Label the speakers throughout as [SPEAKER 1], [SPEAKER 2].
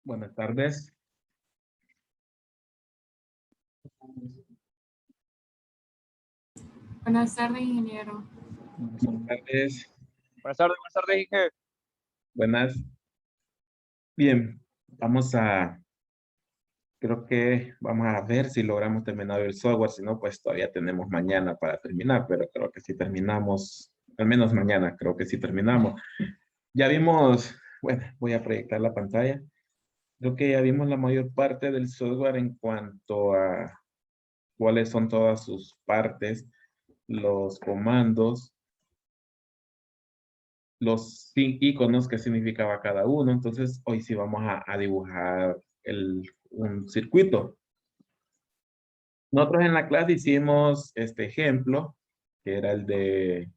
[SPEAKER 1] Buenas tardes.
[SPEAKER 2] Buenas tardes, ingeniero.
[SPEAKER 1] Buenas tardes.
[SPEAKER 3] Buenas tardes, Inge.
[SPEAKER 1] Buenas. Bien, creo que vamos a ver si logramos terminar el software. Si no, pues todavía tenemos mañana para terminar, pero creo que si terminamos, al menos mañana, creo que sí terminamos. Ya vimos, bueno, voy a proyectar la pantalla. Creo que ya vimos la mayor parte del software en cuanto a cuáles son todas sus partes, los comandos, los iconos que significaba cada uno. Entonces, hoy sí vamos a dibujar un circuito. Nosotros en la clase hicimos este ejemplo, que era el de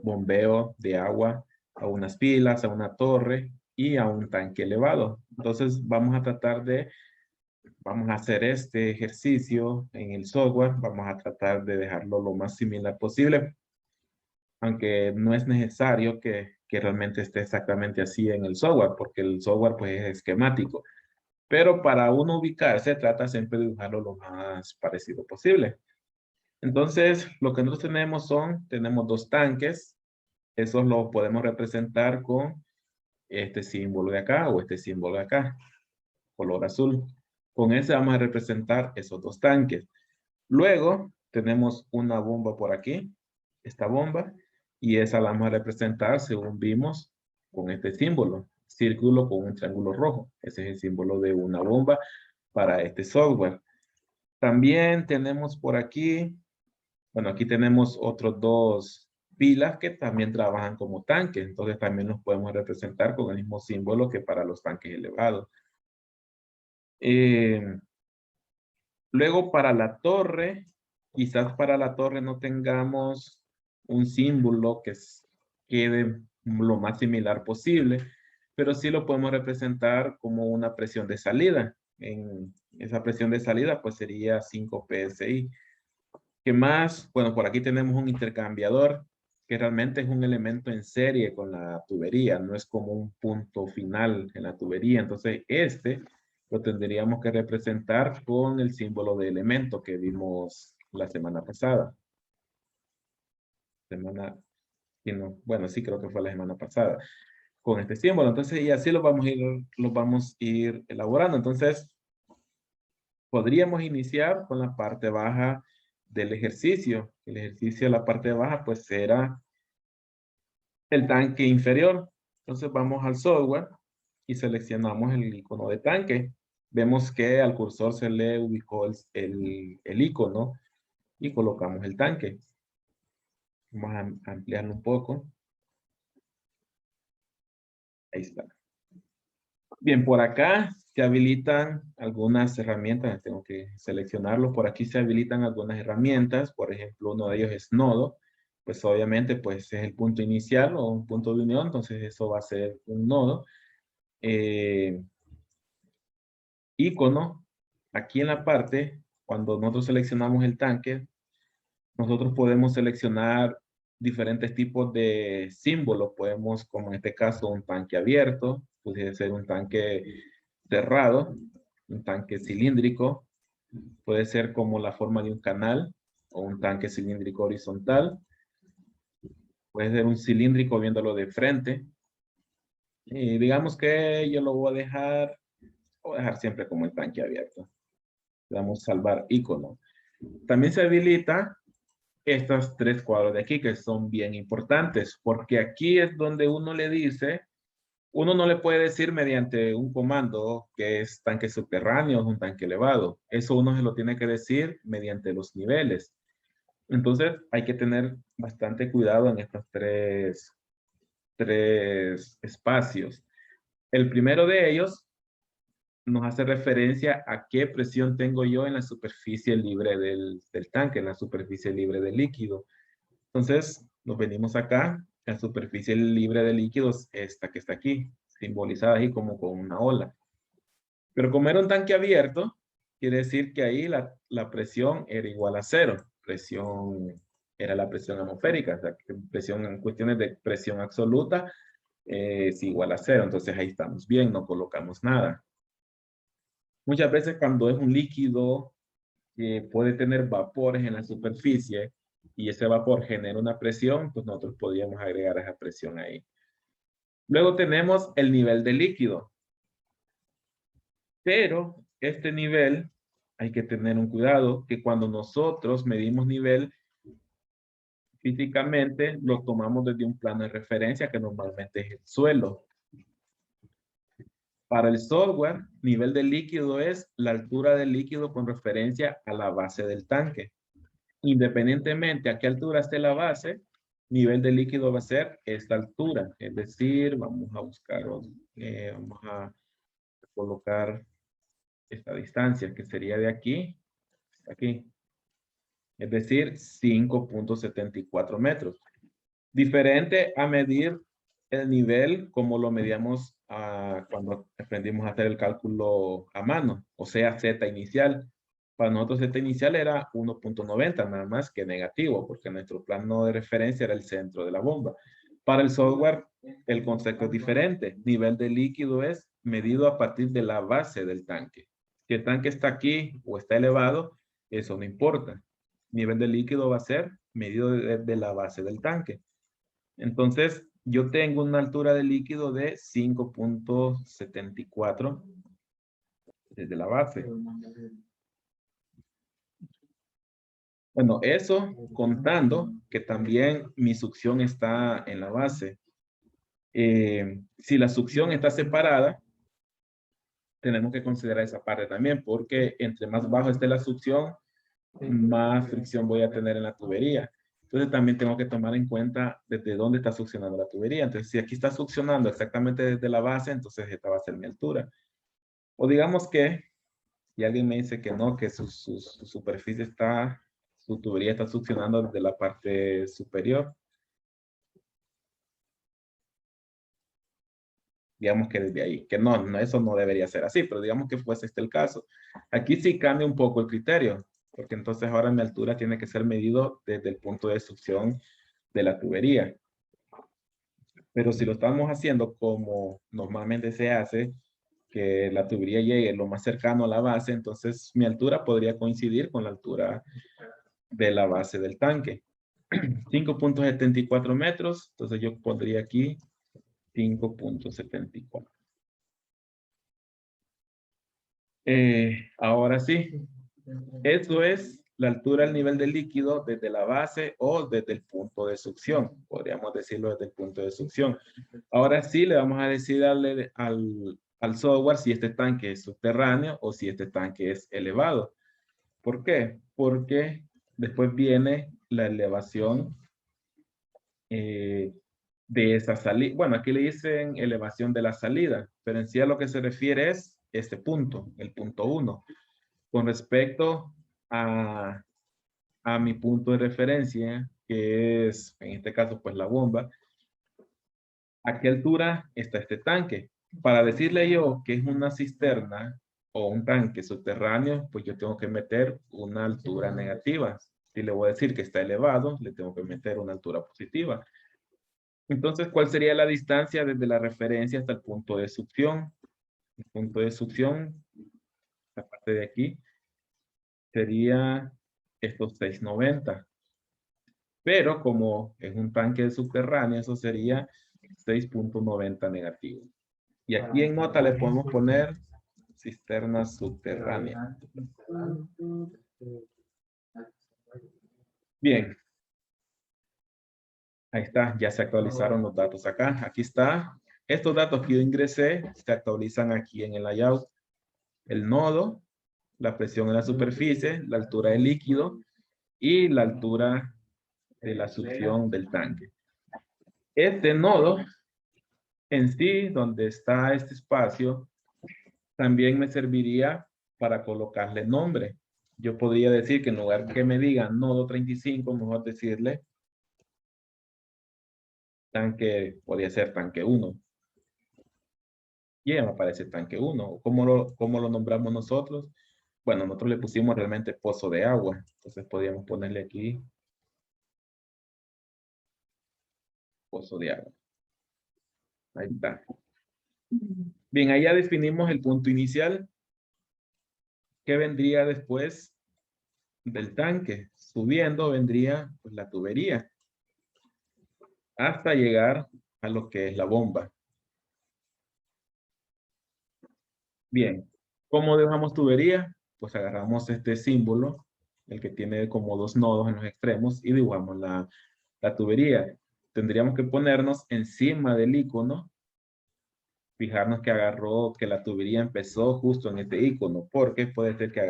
[SPEAKER 1] bombeo de agua a unas pilas, a una torre y a un tanque elevado. Entonces, vamos a hacer este ejercicio en el software. Vamos a tratar de dejarlo lo más similar posible, aunque no es necesario que realmente esté exactamente así en el software, porque el software pues es esquemático. Pero para uno ubicarse, trata siempre de dibujarlo lo más parecido posible. Entonces, lo que nosotros tenemos dos tanques. Esos los podemos representar con este símbolo de acá o este símbolo de acá, color azul. Con ese vamos a representar esos dos tanques. Luego, tenemos una bomba por aquí, esta bomba, y esa la vamos a representar según vimos con este símbolo, círculo con un triángulo rojo. Ese es el símbolo de una bomba para este software. También tenemos por aquí, bueno, aquí tenemos otros dos pilas que también trabajan como tanques, entonces también los podemos representar con el mismo símbolo que para los tanques elevados. Luego para la torre, quizás para la torre no tengamos un símbolo que quede lo más similar posible, pero sí lo podemos representar como una presión de salida. En esa presión de salida pues sería 5 PSI. ¿Qué más? Bueno, por aquí tenemos un intercambiador que realmente es un elemento en serie con la tubería, no es como un punto final en la tubería. Entonces lo tendríamos que representar con el símbolo de elemento que vimos la semana pasada. Bueno, sí creo que fue la semana pasada, con este símbolo. Entonces, y así lo vamos a ir elaborando. Entonces, podríamos iniciar con la parte baja del ejercicio. El ejercicio de la parte baja, pues, será el tanque inferior. Entonces, vamos al software y seleccionamos el icono de tanque. Vemos que al cursor se le ubicó el icono y colocamos el tanque. Vamos a ampliarlo un poco. Ahí está. Bien, por acá se habilitan algunas herramientas. Tengo que seleccionarlo. Por aquí se habilitan algunas herramientas. Por ejemplo, uno de ellos es nodo. Pues obviamente pues es el punto inicial o un punto de unión. Entonces eso va a ser un nodo. Icono. Aquí en la parte, cuando nosotros seleccionamos el tanque, nosotros podemos seleccionar diferentes tipos de símbolos. Podemos, como en este caso, un tanque abierto, puede ser un tanque cerrado, un tanque cilíndrico, puede ser como la forma de un canal o un tanque cilíndrico horizontal, puede ser un cilíndrico viéndolo de frente. Y digamos que yo lo voy a dejar siempre como el tanque abierto. Le damos salvar icono. También se habilita estos tres cuadros de aquí que son bien importantes, porque aquí es donde uno no le puede decir mediante un comando que es tanque subterráneo o un tanque elevado. Eso uno se lo tiene que decir mediante los niveles. Entonces hay que tener bastante cuidado en estos tres espacios. El primero de ellos nos hace referencia a qué presión tengo yo en la superficie libre del tanque, en la superficie libre del líquido. Entonces, nos venimos acá, la superficie libre de líquidos, esta que está aquí, simbolizada ahí como con una ola. Pero como era un tanque abierto, quiere decir que ahí la presión era igual a cero. Era la presión atmosférica, o sea, presión en cuestiones de presión absoluta, es igual a 0. Entonces ahí estamos bien, no colocamos nada. Muchas veces cuando es un líquido que puede tener vapores en la superficie y ese vapor genera una presión, pues nosotros podríamos agregar esa presión ahí. Luego tenemos el nivel de líquido. Pero este nivel, hay que tener un cuidado, que cuando nosotros medimos nivel, físicamente lo tomamos desde un plano de referencia que normalmente es el suelo. Para el software, nivel de líquido es la altura del líquido con referencia a la base del tanque. Independientemente a qué altura esté la base, nivel de líquido va a ser esta altura. Es decir, vamos a buscar, vamos a colocar esta distancia que sería de aquí hasta aquí. Es decir, 5.74 metros. Diferente a medir el nivel como lo medíamos cuando aprendimos a hacer el cálculo a mano, o sea, Z inicial. Para nosotros Z inicial era 1.90, nada más que negativo, porque nuestro plano de referencia era el centro de la bomba. Para el software, el concepto es diferente. Nivel de líquido es medido a partir de la base del tanque. Si el tanque está aquí o está elevado, eso no importa. Nivel de líquido va a ser medido de la base del tanque. Entonces, yo tengo una altura de líquido de 5.74 desde la base. Bueno, eso contando que también mi succión está en la base. Si la succión está separada, tenemos que considerar esa parte también, porque entre más bajo esté la succión, más fricción voy a tener en la tubería. Entonces también tengo que tomar en cuenta desde dónde está succionando la tubería. Entonces si aquí está succionando exactamente desde la base, entonces esta va a ser mi altura. O digamos que, si alguien me dice que no, que su superficie está, su tubería está succionando desde la parte superior. Digamos que desde ahí, que no, eso no debería ser así, pero digamos que fuese este el caso. Aquí sí cambia un poco el criterio, porque entonces ahora mi altura tiene que ser medido desde el punto de succión de la tubería. Pero si lo estamos haciendo como normalmente se hace, que la tubería llegue lo más cercano a la base, entonces mi altura podría coincidir con la altura de la base del tanque. 5.74 metros, entonces yo pondría aquí 5.74. Ahora sí, eso es la altura del nivel del líquido desde la base o desde el punto de succión. Podríamos decirlo desde el punto de succión. Ahora sí le vamos a decir al software si este tanque es subterráneo o si este tanque es elevado. ¿Por qué? Porque después viene la elevación de esa salida. Bueno, aquí le dicen elevación de la salida, pero en sí a lo que se refiere es este punto, el punto 1. Con respecto a mi punto de referencia, que es, en este caso, pues la bomba, ¿a qué altura está este tanque? Para decirle yo que es una cisterna o un tanque subterráneo, pues yo tengo que meter una altura negativa. Si le voy a decir que está elevado, le tengo que meter una altura positiva. Entonces, ¿cuál sería la distancia desde la referencia hasta el punto de succión? El punto de succión, la parte de aquí, sería estos 690. Pero como es un tanque subterráneo, eso sería 6.90 negativo. Y aquí en nota le podemos poner cisterna subterránea. Bien. Ahí está, ya se actualizaron los datos acá. Aquí está. Estos datos que yo ingresé se actualizan aquí en el layout. El nodo, la presión en la superficie, la altura del líquido y la altura de la succión del tanque. Este nodo en sí, donde está este espacio, también me serviría para colocarle nombre. Yo podría decir que en lugar que me digan nodo 35, mejor decirle tanque, podría ser tanque 1. Y ya me aparece tanque 1. ¿Cómo lo nombramos nosotros? Bueno, nosotros le pusimos realmente pozo de agua. Entonces podríamos ponerle aquí pozo de agua. Ahí está. Bien, ahí ya definimos el punto inicial. ¿Qué vendría después del tanque? Subiendo vendría pues, la tubería hasta llegar a lo que es la bomba. Bien, ¿cómo dibujamos tubería? Pues agarramos este símbolo, el que tiene como dos nodos en los extremos, y dibujamos la tubería. Tendríamos que ponernos encima del icono, fijarnos que agarró, que la tubería empezó justo en este icono, porque puede ser que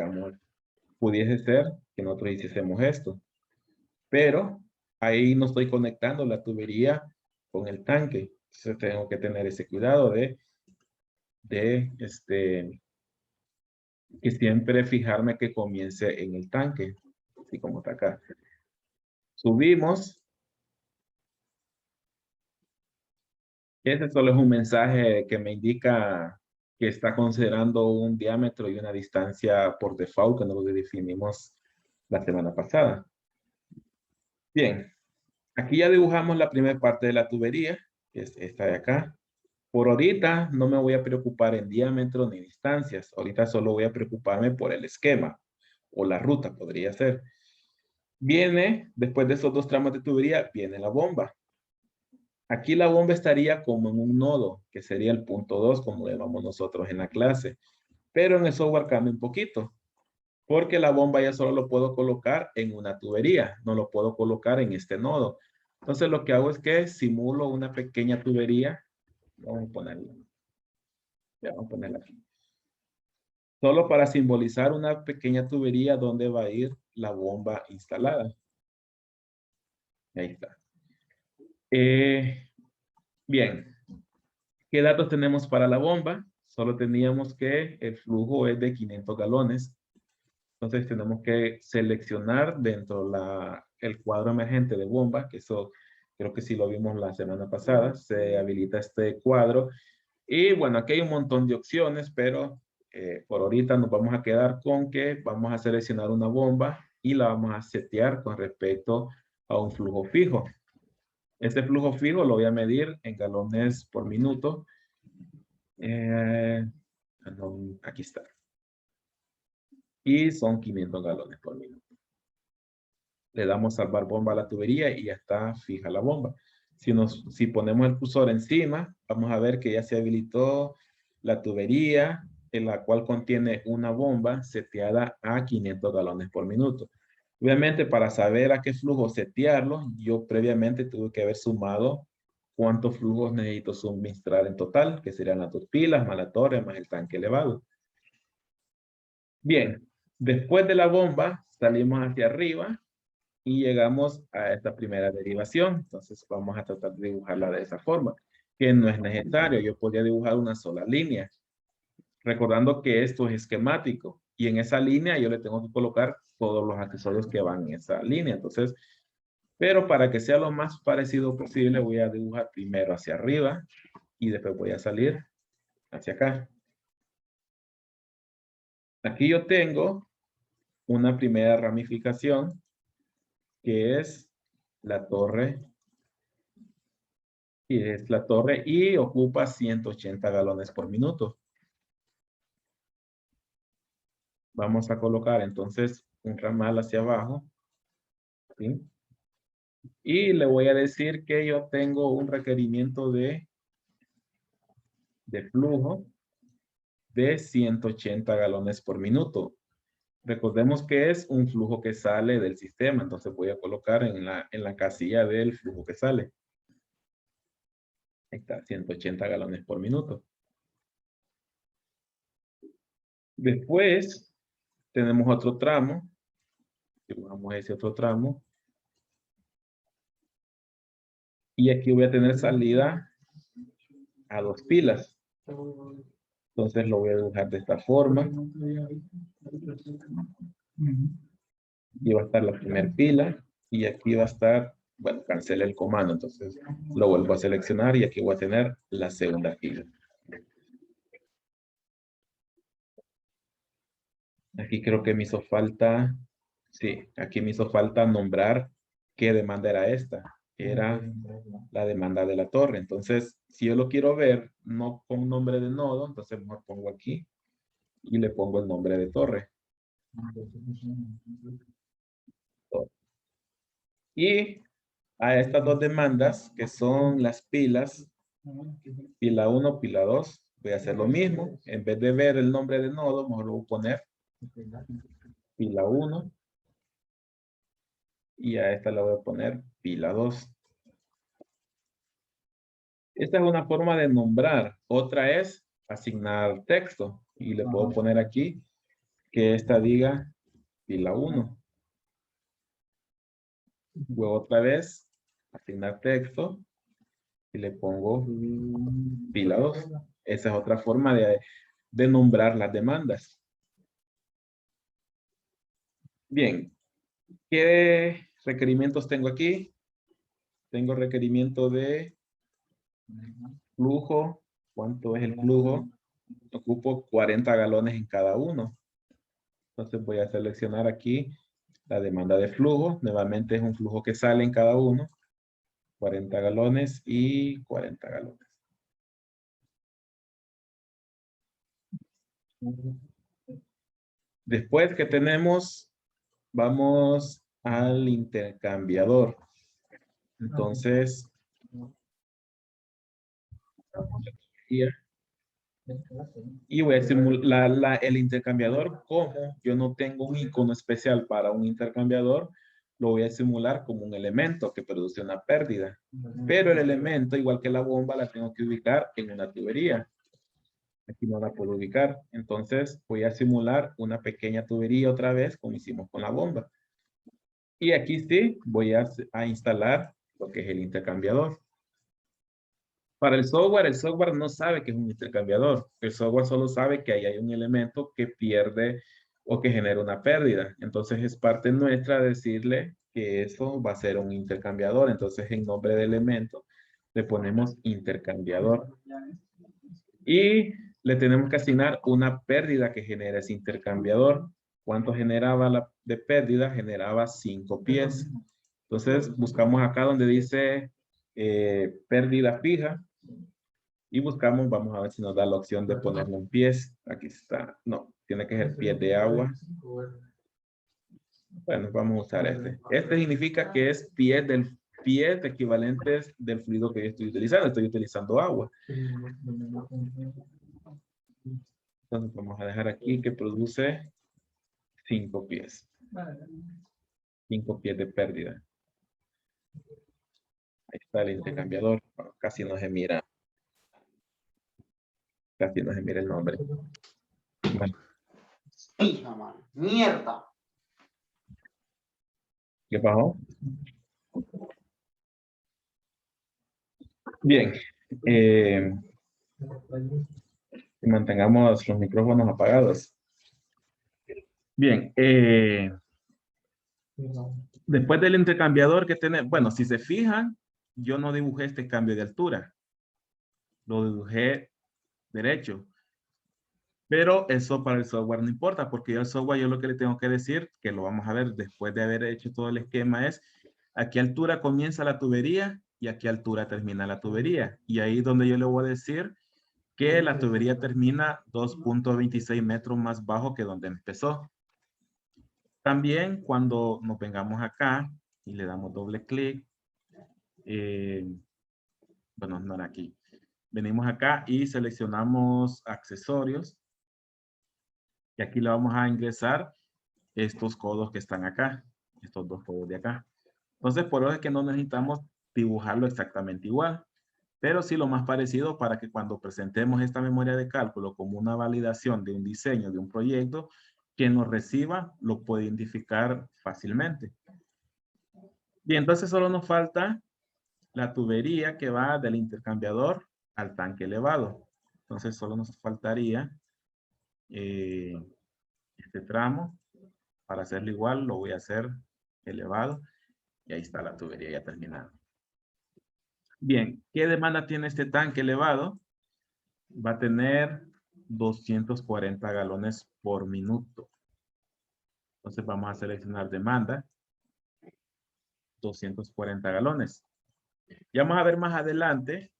[SPEAKER 1] pudiese ser que nosotros hiciésemos esto. Pero ahí no estoy conectando la tubería con el tanque. Entonces tengo que tener ese cuidado que siempre fijarme que comience en el tanque, así como está acá. Subimos. Ese solo es un mensaje que me indica que está considerando un diámetro y una distancia por default que no lo definimos la semana pasada. Bien, aquí ya dibujamos la primera parte de la tubería, que es esta de acá. Por ahorita no me voy a preocupar en diámetro ni distancias. Ahorita solo voy a preocuparme por el esquema o la ruta, podría ser. Viene, después de esos dos tramos de tubería, viene la bomba. Aquí la bomba estaría como en un nodo, que sería el punto 2, como le llamamos nosotros en la clase. Pero en el software cambia un poquito, porque la bomba ya solo lo puedo colocar en una tubería, no lo puedo colocar en este nodo. Entonces lo que hago es que simulo una pequeña tubería. Vamos a ponerla. Ya, vamos a ponerla aquí. Solo para simbolizar una pequeña tubería donde va a ir la bomba instalada. Ahí está. Bien. ¿Qué datos tenemos para la bomba? Solo teníamos que el flujo es de 500 galones. Entonces tenemos que seleccionar dentro el cuadro emergente de bomba, que eso creo que sí lo vimos la semana pasada. Se habilita este cuadro. Y bueno, aquí hay un montón de opciones, pero por ahorita nos vamos a quedar con que vamos a seleccionar una bomba y la vamos a setear con respecto a un flujo fijo. Este flujo fijo lo voy a medir en galones por minuto. Aquí está. Y son 500 galones por minuto. Le damos salvar bomba a la tubería y ya está fija la bomba. Si ponemos el cursor encima, vamos a ver que ya se habilitó la tubería, en la cual contiene una bomba seteada a 500 galones por minuto. Obviamente, para saber a qué flujo setearlo, yo previamente tuve que haber sumado cuántos flujos necesito suministrar en total, que serían las dos pilas, más la torre, más el tanque elevado. Bien, después de la bomba, salimos hacia arriba y llegamos a esta primera derivación. Entonces vamos a tratar de dibujarla de esa forma, que no es necesario. Yo podría dibujar una sola línea, recordando que esto es esquemático. Y en esa línea yo le tengo que colocar todos los accesorios que van en esa línea. Entonces, pero para que sea lo más parecido posible, voy a dibujar primero hacia arriba y después voy a salir hacia acá. Aquí yo tengo una primera ramificación que es la torre, y ocupa 180 galones por minuto. Vamos a colocar entonces un ramal hacia abajo, ¿sí? Y le voy a decir que yo tengo un requerimiento de flujo de 180 galones por minuto. Recordemos que es un flujo que sale del sistema, entonces voy a colocar en la casilla del flujo que sale. Ahí está, 180 galones por minuto. Después tenemos otro tramo. Dibujamos ese otro tramo. Y aquí voy a tener salida a dos pilas. Entonces lo voy a dibujar de esta forma. Y va a estar la primera pila. Y aquí va a estar, bueno, cancele el comando. Entonces lo vuelvo a seleccionar y aquí voy a tener la segunda pila. Aquí creo que me hizo falta, sí, aquí me hizo falta nombrar qué demanda era esta. era la demanda de la torre. Entonces, si yo lo quiero ver, no con nombre de nodo, entonces mejor pongo aquí y le pongo el nombre de torre. Y a estas dos demandas, que son las pilas, pila 1, pila 2, voy a hacer lo mismo. En vez de ver el nombre de nodo, mejor lo voy a poner pila 1. Y a esta le voy a poner pila 2. Esta es una forma de nombrar. Otra es asignar texto. Y le puedo poner aquí que esta diga pila 1. Luego otra vez asignar texto y le pongo pila 2. Esa es otra forma de nombrar las demandas. Bien, ¿qué requerimientos tengo aquí? Tengo requerimiento de flujo. ¿Cuánto es el flujo? Ocupo 40 galones en cada uno. Entonces voy a seleccionar aquí la demanda de flujo. Nuevamente es un flujo que sale en cada uno. 40 galones y 40 galones. Después que tenemos, vamos al intercambiador. Entonces, y voy a simular el intercambiador como yo no tengo un icono especial para un intercambiador, lo voy a simular como un elemento que produce una pérdida. Pero el elemento, igual que la bomba, la tengo que ubicar en una tubería. Aquí no la puedo ubicar. Entonces voy a simular una pequeña tubería otra vez, como hicimos con la bomba. Y aquí sí voy a instalar lo que es el intercambiador. Para el software no sabe que es un intercambiador. El software solo sabe que ahí hay un elemento que pierde o que genera una pérdida. Entonces es parte nuestra decirle que eso va a ser un intercambiador. Entonces en nombre de elemento le ponemos intercambiador. Y le tenemos que asignar una pérdida que genera ese intercambiador. ¿Cuánto generaba la de pérdida? Generaba 5 pies. Entonces buscamos acá donde dice pérdida fija. Y buscamos, vamos a ver si nos da la opción de ponerle un pies. Aquí está. No, tiene que ser pies de agua. Bueno, vamos a usar este. Este significa que es pies equivalentes del fluido que yo estoy utilizando. Estoy utilizando agua. Entonces vamos a dejar aquí que produce 5 pies. 5 pies de pérdida. Ahí está el intercambiador. Bueno, casi no se mira. Casi no se mira el nombre. Bueno.
[SPEAKER 2] Hija, man. Mierda.
[SPEAKER 1] ¿Qué pasó? Bien. Mantengamos los micrófonos apagados. Bien. Después del intercambiador que tenemos, bueno, si se fijan, yo no dibujé este cambio de altura. Lo dibujé derecho. Pero eso para el software no importa, porque el software yo lo que le tengo que decir, que lo vamos a ver después de haber hecho todo el esquema, es a qué altura comienza la tubería y a qué altura termina la tubería. Y ahí es donde yo le voy a decir que la tubería termina 2.26 metros más bajo que donde empezó. También cuando nos vengamos acá y le damos doble clic, bueno, no era aquí. Venimos acá y seleccionamos accesorios. Y aquí le vamos a ingresar estos codos que están acá, estos dos codos de acá. Entonces, por eso es que no necesitamos dibujarlo exactamente igual, pero sí lo más parecido para que cuando presentemos esta memoria de cálculo como una validación de un diseño, de un proyecto, quien nos reciba lo puede identificar fácilmente. Bien, entonces solo nos falta la tubería que va del intercambiador al tanque elevado. Entonces solo nos faltaría este tramo. Para hacerlo igual, lo voy a hacer elevado. Y ahí está la tubería ya terminada. Bien, ¿qué demanda tiene este tanque elevado? Va a tener 240 galones por minuto. Entonces vamos a seleccionar demanda. 240 galones. Ya vamos a ver más adelante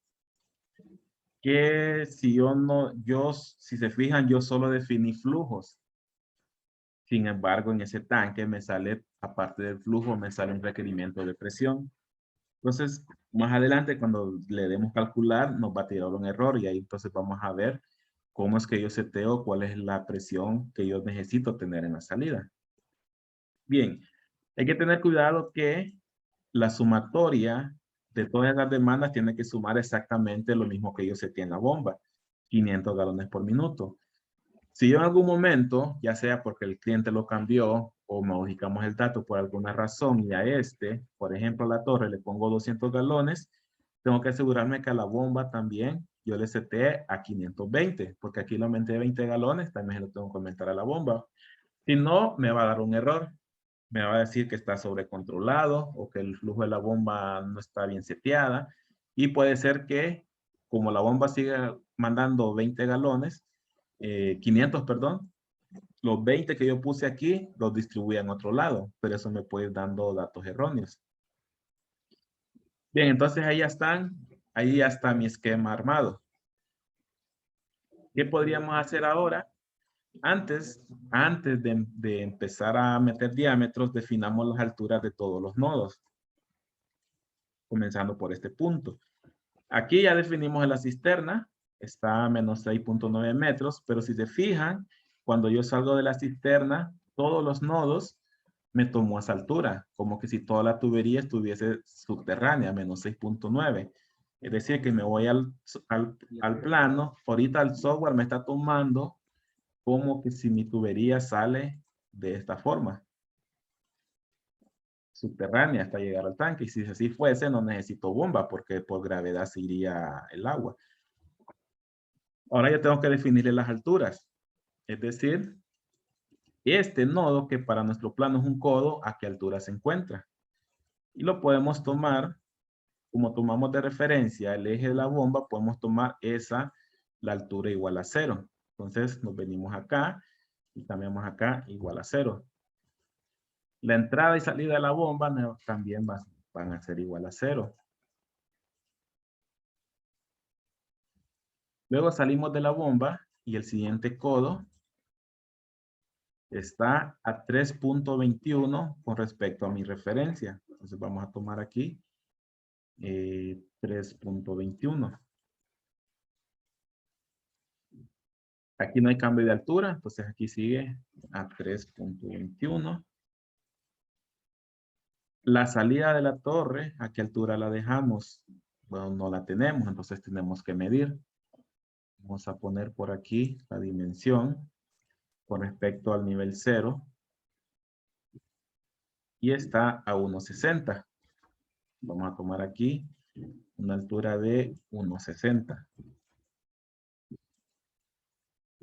[SPEAKER 1] que si si se fijan, yo solo definí flujos. Sin embargo, en ese tanque me sale, aparte del flujo, me sale un requerimiento de presión. Entonces, más adelante, cuando le demos calcular, nos va a tirar un error y ahí entonces vamos a ver cómo es que yo seteo, cuál es la presión que yo necesito tener en la salida. Bien, hay que tener cuidado que la sumatoria de todas las demandas tiene que sumar exactamente lo mismo que yo seteé en la bomba, 500 galones por minuto. Si yo en algún momento, ya sea porque el cliente lo cambió o modificamos el dato por alguna razón y a por ejemplo, a la torre le pongo 200 galones, tengo que asegurarme que a la bomba también yo le setee a 520, porque aquí lo aumenté 20 galones, también lo tengo que aumentar a la bomba. Si no, me va a dar un error. Me va a decir que está sobrecontrolado o que el flujo de la bomba no está bien seteada. Y puede ser que, como la bomba sigue mandando 20 galones, 500, perdón, los 20 que yo puse aquí los distribuye en otro lado, pero eso me puede ir dando datos erróneos. Bien, entonces ahí ya está mi esquema armado. ¿Qué podríamos hacer ahora? Antes de empezar a meter diámetros, definamos las alturas de todos los nodos, comenzando por este punto. Aquí ya definimos la cisterna, está a menos 6.9 metros, pero si se fijan, cuando yo salgo de la cisterna, todos los nodos me tomó a esa altura, como que si toda la tubería estuviese subterránea, menos 6.9. Es decir, que me voy al plano, ahorita el software me está tomando como que si mi tubería sale de esta forma, subterránea hasta llegar al tanque. Y si así fuese, no necesito bomba porque por gravedad se iría el agua. Ahora ya tengo que definirle las alturas. Es decir, este nodo que para nuestro plano es un codo, ¿a qué altura se encuentra? Y lo podemos tomar, como tomamos de referencia el eje de la bomba, podemos tomar la altura igual a 0. Entonces nos venimos acá y cambiamos acá igual a 0. La entrada y salida de la bomba también van a ser igual a 0. Luego salimos de la bomba y el siguiente codo está a 3.21 con respecto a mi referencia. Entonces vamos a tomar aquí 3.21. Aquí no hay cambio de altura, entonces aquí sigue a 3.21. La salida de la torre, ¿a qué altura la dejamos? Bueno, no la tenemos, entonces tenemos que medir. Vamos a poner por aquí la dimensión con respecto al nivel 0. Y está a 1.60. Vamos a tomar aquí una altura de 1.60.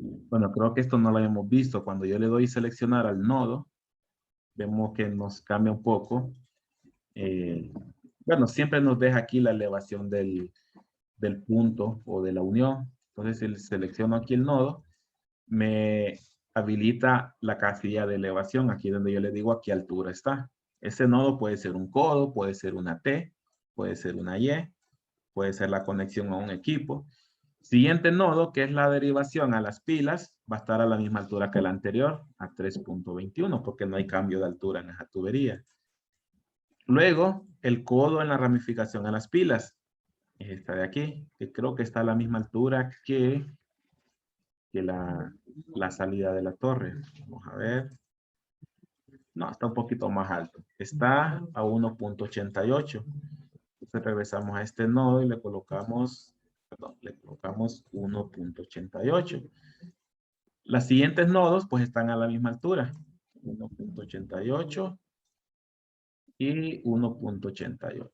[SPEAKER 1] Bueno, creo que esto no lo habíamos visto. Cuando yo le doy seleccionar al nodo, vemos que nos cambia un poco. Bueno, siempre nos deja aquí la elevación del punto o de la unión. Entonces, si selecciono aquí el nodo, me habilita la casilla de elevación, aquí donde yo le digo a qué altura está. Ese nodo puede ser un codo, puede ser una T, puede ser una Y, puede ser la conexión a un equipo. Siguiente nodo, que es la derivación a las pilas, va a estar a la misma altura que el anterior, a 3.21, porque no hay cambio de altura en esa tubería. Luego, el codo en la ramificación a las pilas, es esta de aquí, que creo que está a la misma altura que la salida de la torre. Vamos a ver. No, está un poquito más alto. Está a 1.88. Entonces regresamos a este nodo y le colocamos 1.88. Las siguientes nodos pues están a la misma altura. 1.88 y 1.88.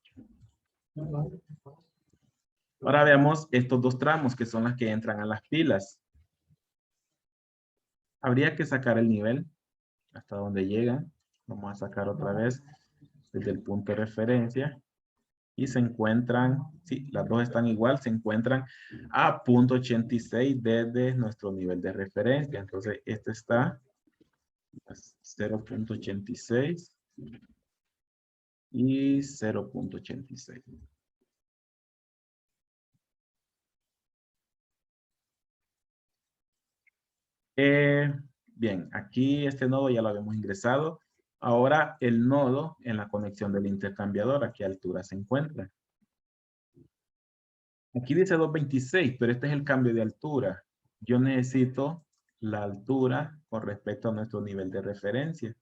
[SPEAKER 1] Ahora veamos estos dos tramos que son las que entran a las pilas. Habría que sacar el nivel hasta donde llegan. Vamos a sacar otra vez desde el punto de referencia. Y se encuentran, sí, las dos están igual, se encuentran a 0.86 desde nuestro nivel de referencia. Entonces, este está a 0.86 y 0.86. Bien, aquí este nodo ya lo habíamos ingresado. Ahora el nodo en la conexión del intercambiador, ¿a qué altura se encuentra? Aquí dice 226, pero este es el cambio de altura. Yo necesito la altura con respecto a nuestro nivel de referencia.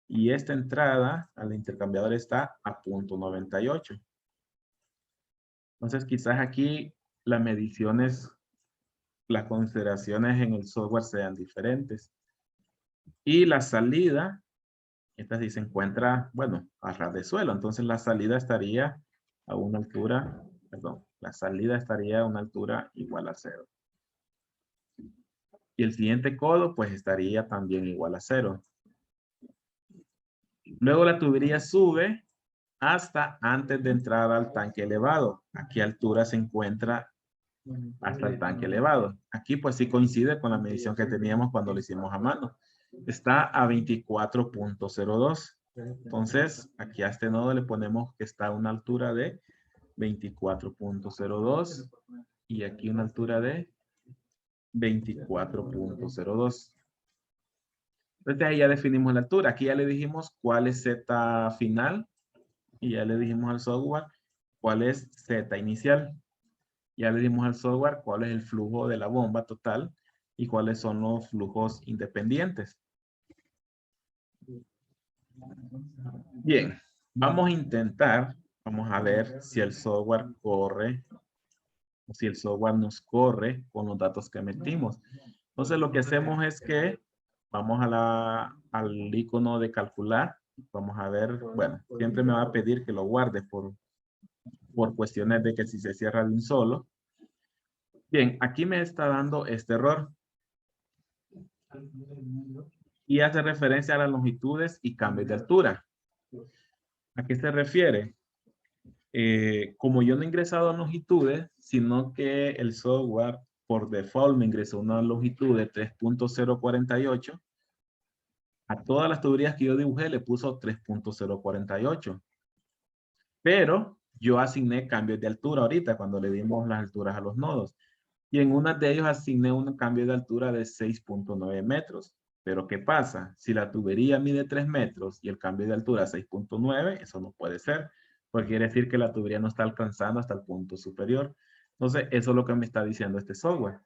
[SPEAKER 1] Y esta entrada al intercambiador está a .98. Entonces quizás aquí las mediciones, las consideraciones en el software sean diferentes. Y la salida, esta sí se encuentra, bueno, a ras de suelo. Entonces la salida estaría a una altura, perdón, la salida estaría a una altura igual a 0. Y el siguiente codo, pues estaría también igual a 0. Luego la tubería sube hasta antes de entrar al tanque elevado. ¿A qué altura se encuentra hasta el tanque elevado? Aquí pues sí coincide con la medición que teníamos cuando lo hicimos a mano. Está a 24.02. Entonces, aquí a este nodo le ponemos que está a una altura de 24.02 y aquí una altura de 24.02. Entonces ahí ya definimos la altura. Aquí ya le dijimos cuál es Z final y ya le dijimos al software cuál es Z inicial. Ya le dimos al software cuál es el flujo de la bomba total y cuáles son los flujos independientes. Bien, vamos a intentar, vamos a ver si el software corre, o si el software nos corre con los datos que metimos. Entonces lo que hacemos es que vamos al icono de calcular. Vamos a ver, bueno, siempre me va a pedir que lo guarde por cuestiones de que si se cierra de un solo. Bien, aquí me está dando este error. Y hace referencia a las longitudes y cambios de altura. ¿A qué se refiere? Como yo no he ingresado longitudes, sino que el software por default me ingresó una longitud de 3.048, a todas las tuberías que yo dibujé le puso 3.048. Pero yo asigné cambios de altura ahorita cuando le dimos las alturas a los nodos. Y en una de ellos asigné un cambio de altura de 6.9 metros. Pero ¿qué pasa? Si la tubería mide 3 metros y el cambio de altura es 6.9, eso no puede ser. Porque quiere decir que la tubería no está alcanzando hasta el punto superior. Entonces, eso es lo que me está diciendo este software.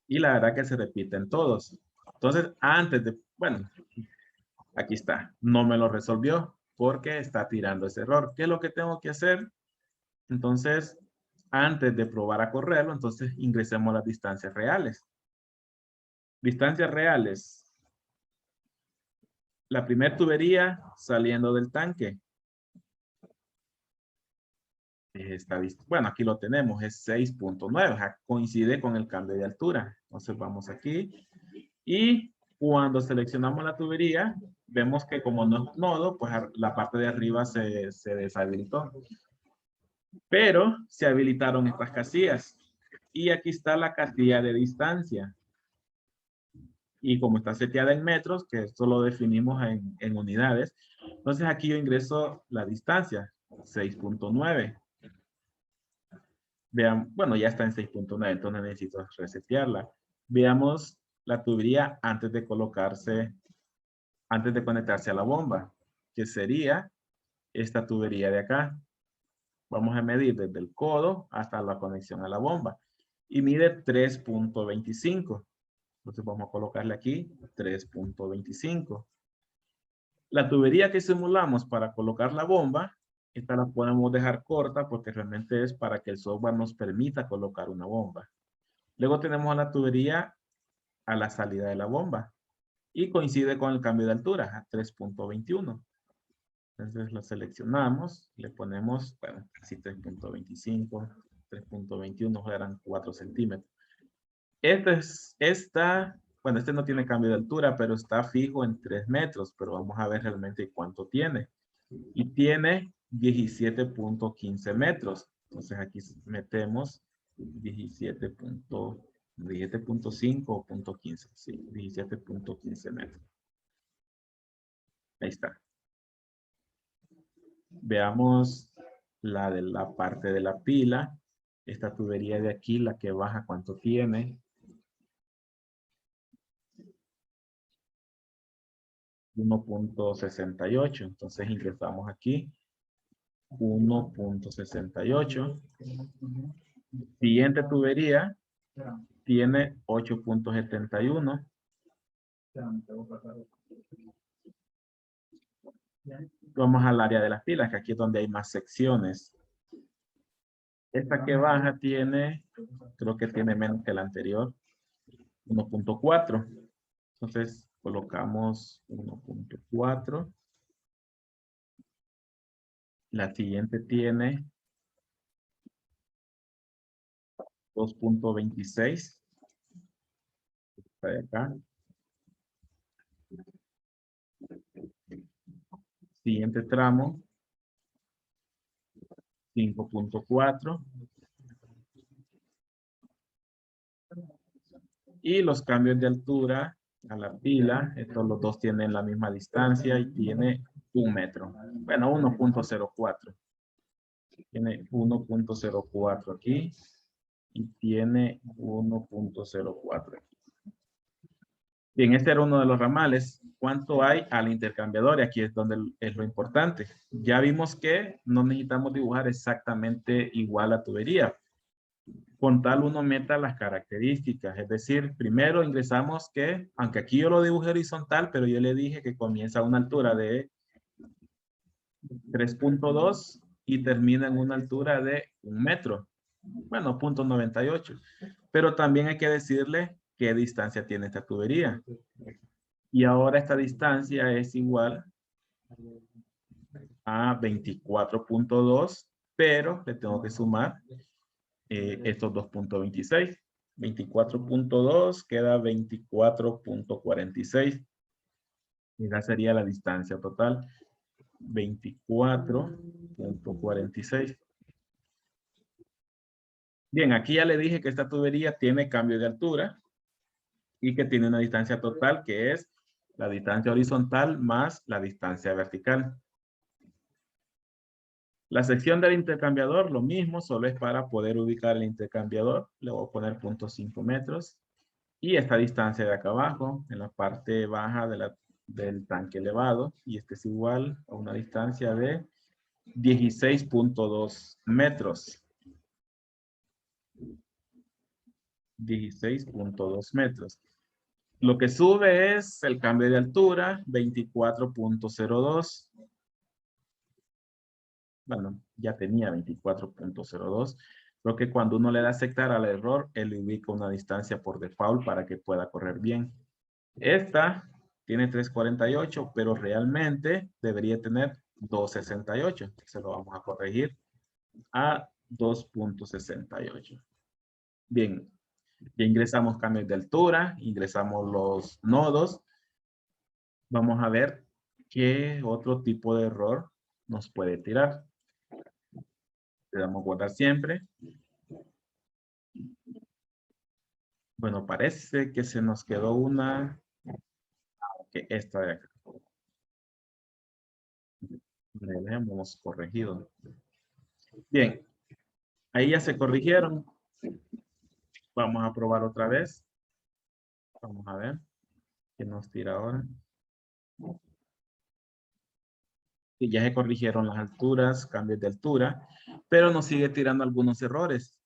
[SPEAKER 1] Y la verdad que se repiten todos. Entonces, antes de, bueno, aquí está. No me lo resolvió porque está tirando ese error. ¿Qué es lo que tengo que hacer? Entonces, antes de probar a correrlo, entonces ingresemos las distancias reales. Distancias reales. La primera tubería saliendo del tanque. Bueno, aquí lo tenemos, es 6.9. Coincide con el cambio de altura. Entonces vamos aquí. Y cuando seleccionamos la tubería, vemos que como no es nodo, pues la parte de arriba se deshabilitó. Pero se habilitaron estas casillas. Y aquí está la casilla de distancia. Y como está seteada en metros, que esto lo definimos en unidades, entonces aquí yo ingreso la distancia, 6.9. Vean, bueno, ya está en 6.9, entonces necesito resetearla. Veamos la tubería antes de antes de conectarse a la bomba, que sería esta tubería de acá. Vamos a medir desde el codo hasta la conexión a la bomba. Y mide 3.25. Entonces vamos a colocarle aquí 3.25. La tubería que simulamos para colocar la bomba, esta la podemos dejar corta porque realmente es para que el software nos permita colocar una bomba. Luego tenemos la tubería a la salida de la bomba y coincide con el cambio de altura a 3.21. Entonces lo seleccionamos, le ponemos, bueno, así 3.25, 3.21 eran 4 centímetros. Bueno, este no tiene cambio de altura, pero está fijo en 3 metros, pero vamos a ver realmente cuánto tiene. Y tiene 17.15 metros. Entonces aquí metemos 17.5 o punto 15. Sí, 17.15 metros. Ahí está. Veamos la de la parte de la pila. Esta tubería de aquí, la que baja, ¿cuánto tiene? 1.68. Entonces ingresamos aquí 1.68. Siguiente tubería tiene 8.71. Vamos al área de las pilas, que aquí es donde hay más secciones. Esta que baja tiene, creo que tiene menos que la anterior, 1.4. Entonces colocamos 1.4. La siguiente tiene 2.26. Esta de acá. Siguiente tramo, 5.4. Y los cambios de altura a la pila, estos los dos tienen la misma distancia y tiene 1 metro. Bueno, 1.04. Tiene 1.04 aquí y tiene 1.04 aquí. Bien, este era uno de los ramales. ¿Cuánto hay al intercambiador? Y aquí es donde es lo importante. Ya vimos que no necesitamos dibujar exactamente igual la tubería. Con tal uno meta las características. Es decir, primero ingresamos que, aunque aquí yo lo dibujé horizontal, pero yo le dije que comienza a una altura de 3.2 y termina en una altura de 1 metro. Bueno, 0.98. Pero también hay que decirle qué distancia tiene esta tubería. Y ahora esta distancia es igual a 24.2, pero le tengo que sumar estos 2.26. 24.2 queda 24.46. Y esa sería la distancia total. 24.46. Bien, aquí ya le dije que esta tubería tiene cambio de altura y que tiene una distancia total que es la distancia horizontal más la distancia vertical. La sección del intercambiador, lo mismo, solo es para poder ubicar el intercambiador. Le voy a poner 0.5 metros. Y esta distancia de acá abajo, en la parte baja del tanque elevado. Y este es igual a una distancia de 16.2 metros. 16.2 metros. Lo que sube es el cambio de altura, 24.02. Bueno, ya tenía 24.02. Creo que cuando uno le da aceptar al error, él le ubica una distancia por default para que pueda correr bien. Esta tiene 3.48, pero realmente debería tener 2.68. Se lo vamos a corregir a 2.68. Bien, ya ingresamos cambios de altura, ingresamos los nodos. Vamos a ver qué otro tipo de error nos puede tirar. Le damos a guardar siempre. Bueno, parece que se nos quedó una, que esta de acá. Le hemos corregido. Bien, ahí ya se corrigieron. Vamos a probar otra vez. Vamos a ver qué nos tira ahora. Y ya se corrigieron las alturas, cambios de altura, pero nos sigue tirando algunos errores.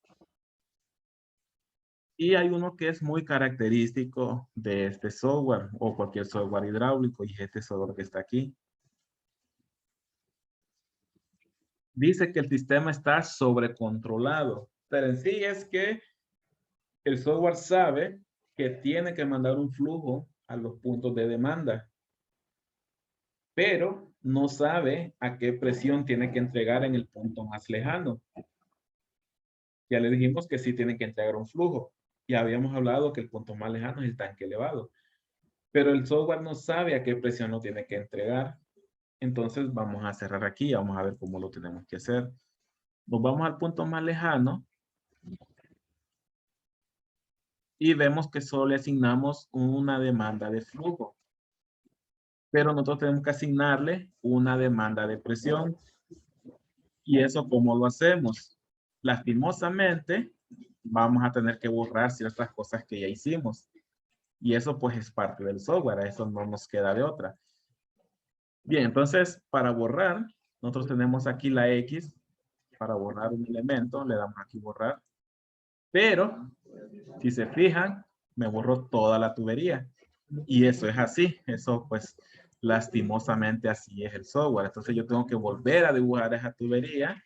[SPEAKER 1] Y hay uno que es muy característico de este software o cualquier software hidráulico y este software que está aquí. Dice que el sistema está sobrecontrolado, pero en sí es que el software sabe que tiene que mandar un flujo a los puntos de demanda, pero no sabe a qué presión tiene que entregar en el punto más lejano. Ya le dijimos que sí tiene que entregar un flujo. Ya habíamos hablado que el punto más lejano es el tanque elevado. Pero el software no sabe a qué presión lo tiene que entregar. Entonces vamos a cerrar aquí. Vamos a ver cómo lo tenemos que hacer. Nos vamos al punto más lejano. Y vemos que solo le asignamos una demanda de flujo. Pero nosotros tenemos que asignarle una demanda de presión. ¿Y eso cómo lo hacemos? lastimosamente, vamos a tener que borrar ciertas cosas que ya hicimos. Y eso pues es parte del software, a eso no nos queda de otra. Bien, entonces para borrar, nosotros tenemos aquí la X, para borrar un elemento, le damos aquí borrar. Pero, si se fijan, me borró toda la tubería. Y eso es así, eso pues lastimosamente así es el software. Entonces yo tengo que volver a dibujar esa tubería,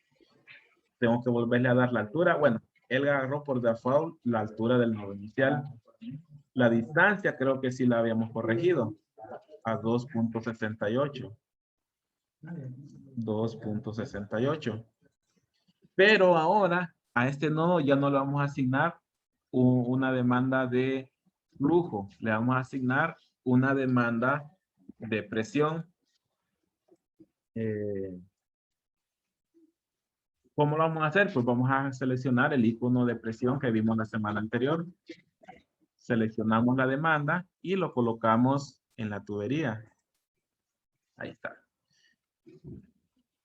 [SPEAKER 1] tengo que volverle a dar la altura. Bueno, él agarró por default la altura del nodo inicial. La distancia creo que sí la habíamos corregido a 2.68. 2.68. Pero ahora a este nodo ya no le vamos a asignar una demanda de flujo, le vamos a asignar una demanda de presión. ¿Cómo lo vamos a hacer? Pues vamos a seleccionar el icono de presión que vimos la semana anterior. Seleccionamos la demanda y lo colocamos en la tubería. Ahí está.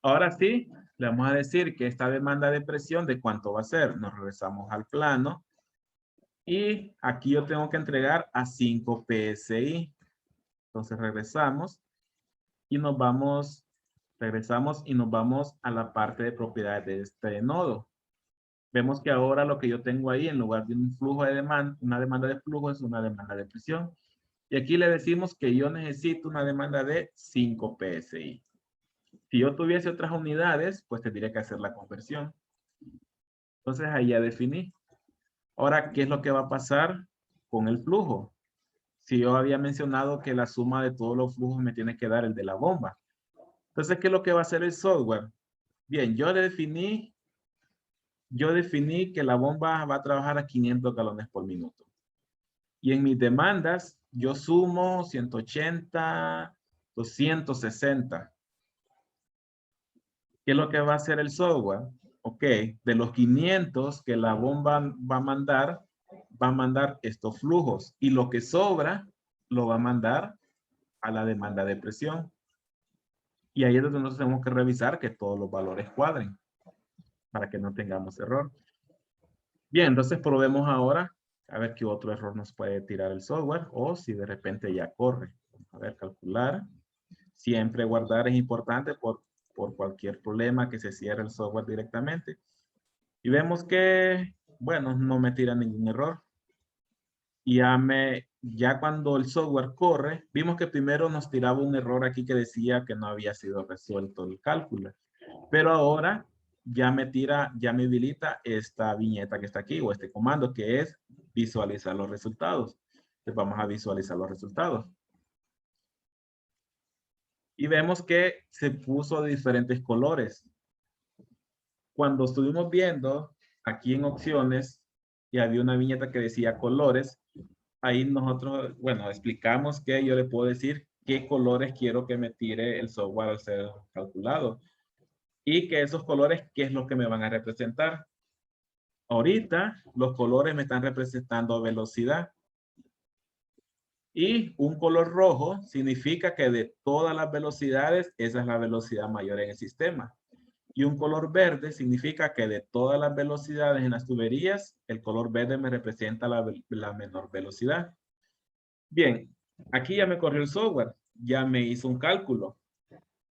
[SPEAKER 1] Ahora sí, le vamos a decir que esta demanda de presión, ¿de cuánto va a ser? Nos regresamos al plano. Y aquí yo tengo que entregar a 5 PSI. Entonces regresamos y nos vamos, regresamos y nos vamos a la parte de propiedades de este nodo. Vemos que ahora lo que yo tengo ahí, en lugar de un flujo de demanda, una demanda de flujo, es una demanda de presión. Y aquí le decimos que yo necesito una demanda de 5 PSI. Si yo tuviese otras unidades, pues tendría que hacer la conversión. Entonces ahí ya definí. Ahora, ¿qué es lo que va a pasar con el flujo? Si yo había mencionado que la suma de todos los flujos me tiene que dar el de la bomba. Entonces, ¿qué es lo que va a hacer el software? Bien, yo definí que la bomba va a trabajar a 500 galones por minuto. Y en mis demandas, yo sumo 180, 260. ¿Qué es lo que va a hacer el software? Ok, de los 500 que la bomba va a mandar estos flujos. Y lo que sobra, lo va a mandar a la demanda de presión. Y ahí es donde nosotros tenemos que revisar que todos los valores cuadren para que no tengamos error. Bien, entonces probemos ahora a ver qué otro error nos puede tirar el software o si de repente ya corre. A ver, calcular. Siempre guardar es importante por cualquier problema que se cierre el software directamente. Y vemos que, bueno, no me tira ningún error. Y ya cuando el software corre, vimos que primero nos tiraba un error aquí que decía que no había sido resuelto el cálculo. Pero ahora ya me habilita esta viñeta que está aquí o este comando que es visualizar los resultados. Entonces vamos a visualizar los resultados. Y vemos que se puso de diferentes colores. Cuando estuvimos viendo aquí en opciones y había una viñeta que decía colores, ahí nosotros, bueno, explicamos que yo le puedo decir qué colores quiero que me tire el software al ser calculado. Y que esos colores, ¿qué es lo que me van a representar? Ahorita los colores me están representando velocidad. Y un color rojo significa que de todas las velocidades, esa es la velocidad mayor en el sistema. Y un color verde significa que de todas las velocidades en las tuberías, el color verde me representa la menor velocidad. Bien, aquí ya me corrió el software, ya me hizo un cálculo.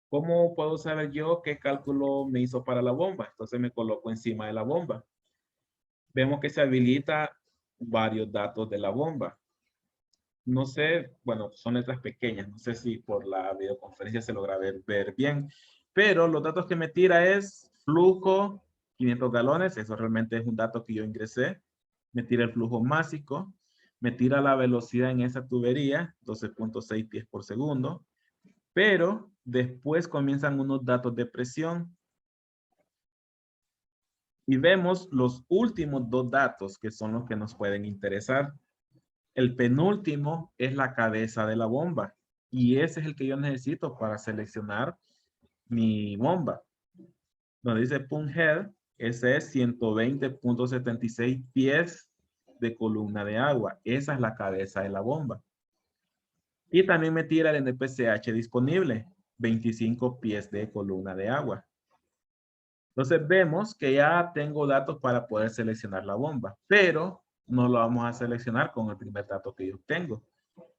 [SPEAKER 1] ¿Cómo puedo saber yo qué cálculo me hizo para la bomba? Entonces me coloco encima de la bomba. Vemos que se habilita varios datos de la bomba. No sé, bueno, son letras pequeñas. No sé si por la videoconferencia se logra ver bien. Pero los datos que me tira es flujo 500 galones. Eso realmente es un dato que yo ingresé. Me tira el flujo másico. Me tira la velocidad en esa tubería, 12.6 pies por segundo. Pero después comienzan unos datos de presión. Y vemos los últimos dos datos que son los que nos pueden interesar. El penúltimo es la cabeza de la bomba. Y ese es el que yo necesito para seleccionar mi bomba. Donde dice pump head, ese es 120.76 pies de columna de agua. Esa es la cabeza de la bomba. Y también me tira el NPCH disponible, 25 pies de columna de agua. Entonces vemos que ya tengo datos para poder seleccionar la bomba, pero no lo vamos a seleccionar con el primer dato que yo tengo.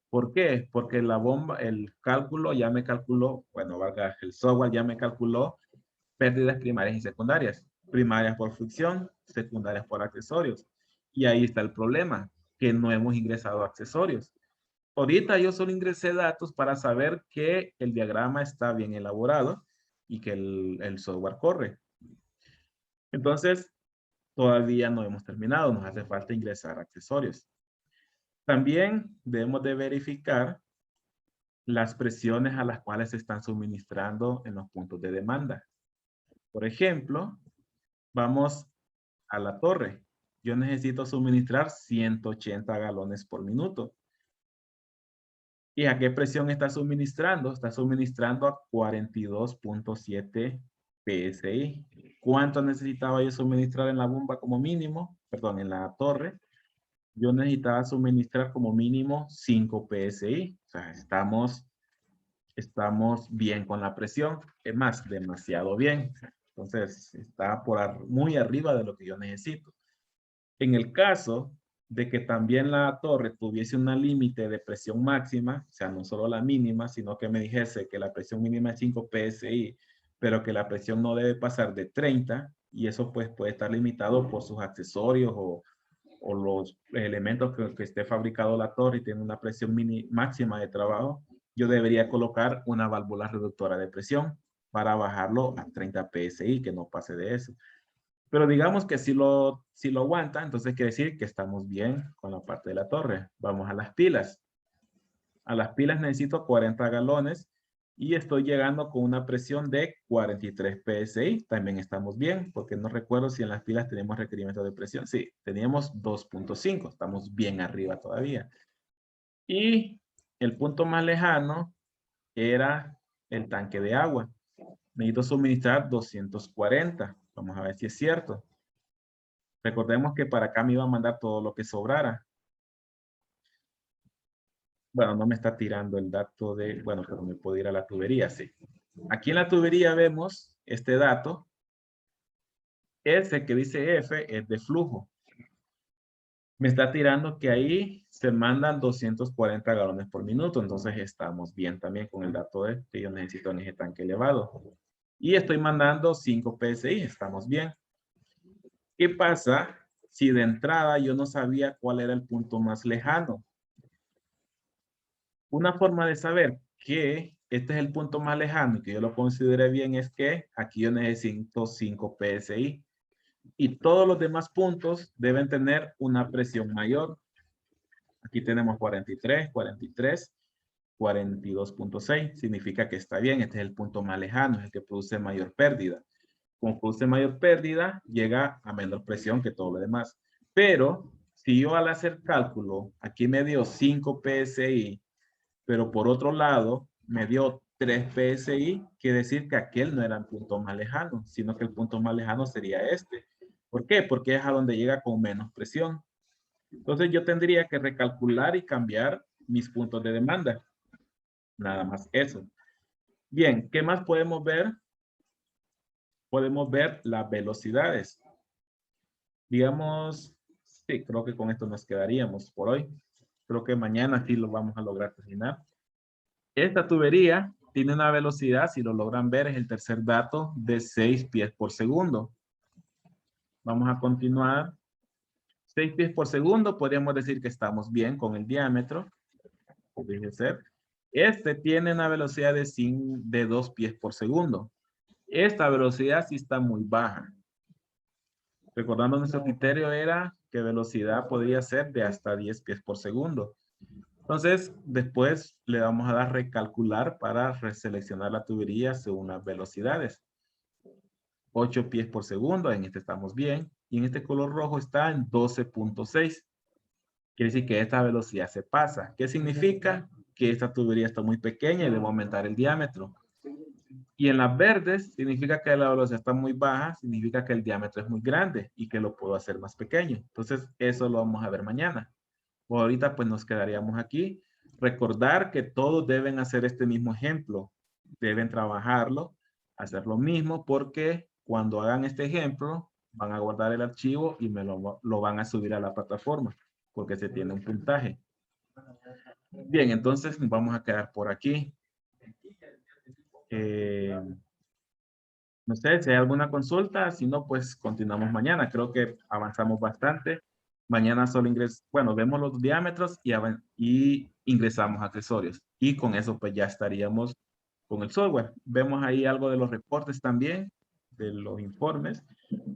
[SPEAKER 1] ¿Por qué? Porque la bomba, el cálculo ya me calculó, bueno, valga, el software ya me calculó pérdidas primarias y secundarias. Primarias por fricción, secundarias por accesorios. Y ahí está el problema, que no hemos ingresado accesorios. Ahorita yo solo ingresé datos para saber que el diagrama está bien elaborado y que el software corre. Entonces, todavía no hemos terminado, nos hace falta ingresar accesorios. También debemos de verificar las presiones a las cuales se están suministrando en los puntos de demanda. Por ejemplo, vamos a la torre. Yo necesito suministrar 180 galones por minuto. ¿Y a qué presión está suministrando? Está suministrando a 42.7 PSI. ¿Cuánto necesitaba yo suministrar en la bomba como mínimo? Perdón, en la torre. Yo necesitaba suministrar como mínimo 5 PSI. O sea, estamos bien con la presión. Es más, demasiado bien. Entonces, está muy arriba de lo que yo necesito. En el caso de que también la torre tuviese una límite de presión máxima, o sea, no solo la mínima, sino que me dijese que la presión mínima es 5 PSI, pero que la presión no debe pasar de 30, y eso pues puede estar limitado por sus accesorios o los elementos que esté fabricado la torre y tiene una presión máxima de trabajo, yo debería colocar una válvula reductora de presión para bajarlo a 30 PSI, que no pase de eso. Pero digamos que si lo aguanta, entonces quiere decir que estamos bien con la parte de la torre. Vamos a las pilas. A las pilas necesito 40 galones y estoy llegando con una presión de 43 PSI. También estamos bien, porque no recuerdo si en las pilas tenemos requerimiento de presión. Sí, teníamos 2.5. Estamos bien arriba todavía. Y el punto más lejano era el tanque de agua. Necesito suministrar 240. Vamos a ver si es cierto. Recordemos que para acá me iba a mandar todo lo que sobrara. Bueno, no me está tirando el dato de, bueno, pero me puedo ir a la tubería, sí. Aquí en la tubería vemos este dato. Ese que dice F es de flujo. Me está tirando que ahí se mandan 240 galones por minuto. Entonces estamos bien también con el dato de que yo necesito en ese tanque elevado. Y estoy mandando 5 PSI. Estamos bien. ¿Qué pasa si de entrada yo no sabía cuál era el punto más lejano? Una forma de saber que este es el punto más lejano y que yo lo considere bien es que aquí yo necesito 5 PSI y todos los demás puntos deben tener una presión mayor. Aquí tenemos 43, 43, 42.6. Significa que está bien, este es el punto más lejano, es el que produce mayor pérdida. Como produce mayor pérdida, llega a menor presión que todo lo demás. Pero si yo al hacer cálculo, aquí me dio 5 PSI, pero por otro lado me dio 3 PSI, quiere decir que aquel no era el punto más lejano, sino que el punto más lejano sería este. ¿Por qué? Porque es a donde llega con menos presión. Entonces yo tendría que recalcular y cambiar mis puntos de demanda. Nada más eso. Bien, ¿qué más podemos ver? Podemos ver las velocidades. Digamos, sí, creo que con esto nos quedaríamos por hoy. Creo que mañana sí lo vamos a lograr terminar. Esta tubería tiene una velocidad, si lo logran ver, es el tercer dato, de 6 pies por segundo. Vamos a continuar. 6 pies por segundo, podríamos decir que estamos bien con el diámetro. Podría ser. Este tiene una velocidad de 2 pies por segundo. Esta velocidad sí está muy baja. Recordando nuestro criterio era que velocidad podría ser de hasta 10 pies por segundo. Entonces, después le vamos a dar recalcular para reseleccionar la tubería según las velocidades. 8 pies por segundo, en este estamos bien. Y en este color rojo está en 12.6. Quiere decir que esta velocidad se pasa. ¿Qué significa? Que esta tubería está muy pequeña y debo aumentar el diámetro. Y en las verdes significa que la velocidad está muy baja, significa que el diámetro es muy grande y que lo puedo hacer más pequeño. Entonces, eso lo vamos a ver mañana. Por ahorita, pues nos quedaríamos aquí. Recordar que todos deben hacer este mismo ejemplo. Deben trabajarlo, hacer lo mismo, porque cuando hagan este ejemplo, van a guardar el archivo y me lo van a subir a la plataforma, porque se tiene un puntaje. Bien, entonces nos vamos a quedar por aquí. No sé si hay alguna consulta, si no, pues continuamos mañana. Creo que avanzamos bastante. Mañana solo bueno, vemos los diámetros y ingresamos accesorios. Y con eso pues ya estaríamos con el software. Vemos ahí algo de los reportes también, de los informes,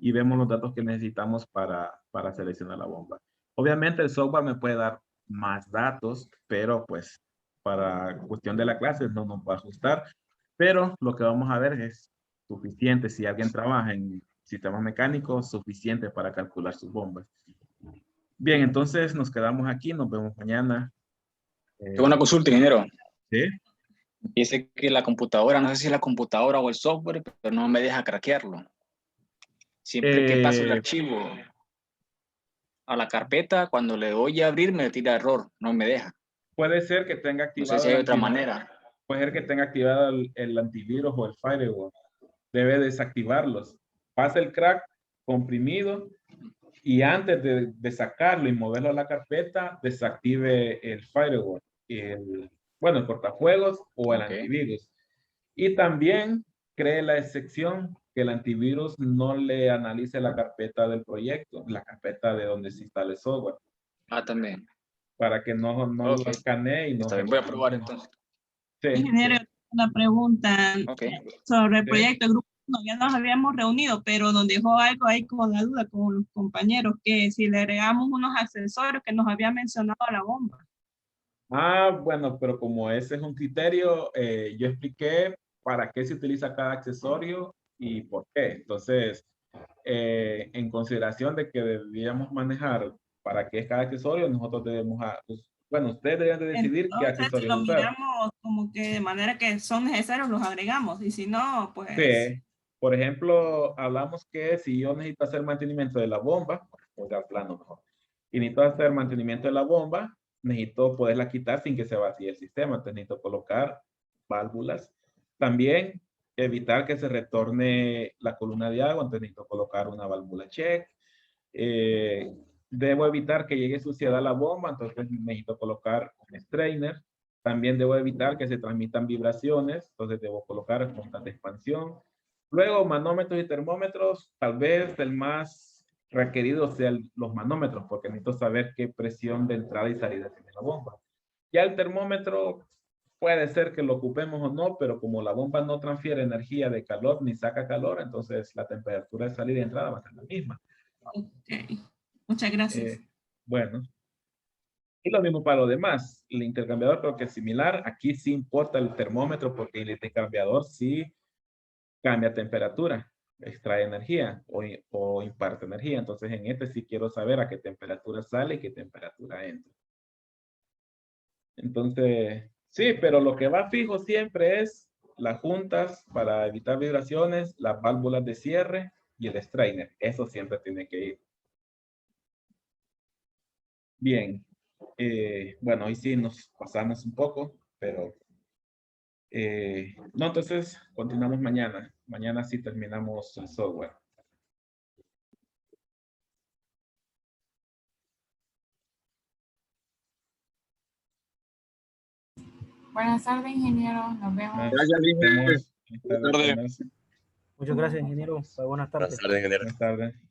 [SPEAKER 1] y vemos los datos que necesitamos para seleccionar la bomba. Obviamente el software me puede dar más datos, pero pues para cuestión de la clase no nos va a ajustar. Pero lo que vamos a ver es suficiente si alguien trabaja en sistemas mecánicos, suficiente para calcular sus bombas. Bien, entonces nos quedamos aquí, nos vemos mañana.
[SPEAKER 4] Tengo una consulta, ingeniero.
[SPEAKER 1] ¿Sí?
[SPEAKER 4] Dice que la computadora, no sé si es la computadora o el software, pero no me deja craquearlo. Siempre que paso el archivo a la carpeta, cuando le doy a abrir me tira error, no me deja.
[SPEAKER 1] Puede ser que tenga
[SPEAKER 4] No
[SPEAKER 1] activado.
[SPEAKER 4] sé si hay otra manera.
[SPEAKER 1] Puede ser que tenga activado el antivirus o el firewall. Debe desactivarlos. Pasa el crack comprimido y antes de sacarlo y moverlo a la carpeta, desactive el firewall, el cortafuegos o el antivirus. Y también cree la excepción que el antivirus no le analice la carpeta del proyecto, la carpeta de donde se instala el software.
[SPEAKER 4] Ah, también.
[SPEAKER 1] Para que no lo escanee y no.
[SPEAKER 4] Está bien, voy a probar entonces.
[SPEAKER 1] Sí,
[SPEAKER 5] Ingeniero,
[SPEAKER 1] sí.
[SPEAKER 5] una pregunta sobre el proyecto de grupo 1. Ya nos habíamos reunido, pero nos dejó algo ahí con la duda con los compañeros, que si le agregamos unos accesorios que nos había mencionado a la bomba.
[SPEAKER 1] Bueno, pero como ese es un criterio, yo expliqué para qué se utiliza cada accesorio y por qué. Entonces, en consideración de que debíamos manejar para qué es cada accesorio, nosotros debemos, ustedes deben de decidir qué accesorios
[SPEAKER 5] lo
[SPEAKER 1] usar.
[SPEAKER 5] miramos como que de manera que son necesarios, los agregamos, y si no, pues...
[SPEAKER 1] Sí. Por ejemplo, hablamos que si yo necesito hacer mantenimiento de la bomba, o sea, plano mejor, y necesito hacer mantenimiento de la bomba, necesito poderla quitar sin que se vacíe el sistema. Entonces necesito colocar válvulas. También evitar que se retorne la columna de agua. Entonces necesito colocar una válvula check. Debo evitar que llegue suciedad a la bomba. Entonces necesito colocar un strainer. También debo evitar que se transmitan vibraciones. Entonces debo colocar puntas de expansión. Luego, manómetros y termómetros. Tal vez el más requerido sean los manómetros, porque necesito saber qué presión de entrada y salida tiene la bomba. Ya el termómetro puede ser que lo ocupemos o no, pero como la bomba no transfiere energía de calor ni saca calor, entonces la temperatura de salida y entrada va a ser la misma.
[SPEAKER 5] Ok, muchas gracias.
[SPEAKER 1] Bueno, y lo mismo para lo demás. El intercambiador creo que es similar. Aquí sí importa el termómetro porque el intercambiador sí cambia temperatura, extrae energía o imparte energía. Entonces en este sí quiero saber a qué temperatura sale y qué temperatura entra. Entonces, sí, pero lo que va fijo siempre es las juntas para evitar vibraciones, las válvulas de cierre y el strainer. Eso siempre tiene que ir. Bien. Bueno, hoy sí nos pasamos un poco, pero no, entonces continuamos mañana. Mañana sí terminamos el software.
[SPEAKER 6] Buenas tardes, ingeniero. Nos vemos.
[SPEAKER 4] Gracias, ingeniero.
[SPEAKER 1] Buenas tardes.
[SPEAKER 7] Muchas gracias, ingeniero. Buenas tardes.
[SPEAKER 1] Buenas tardes.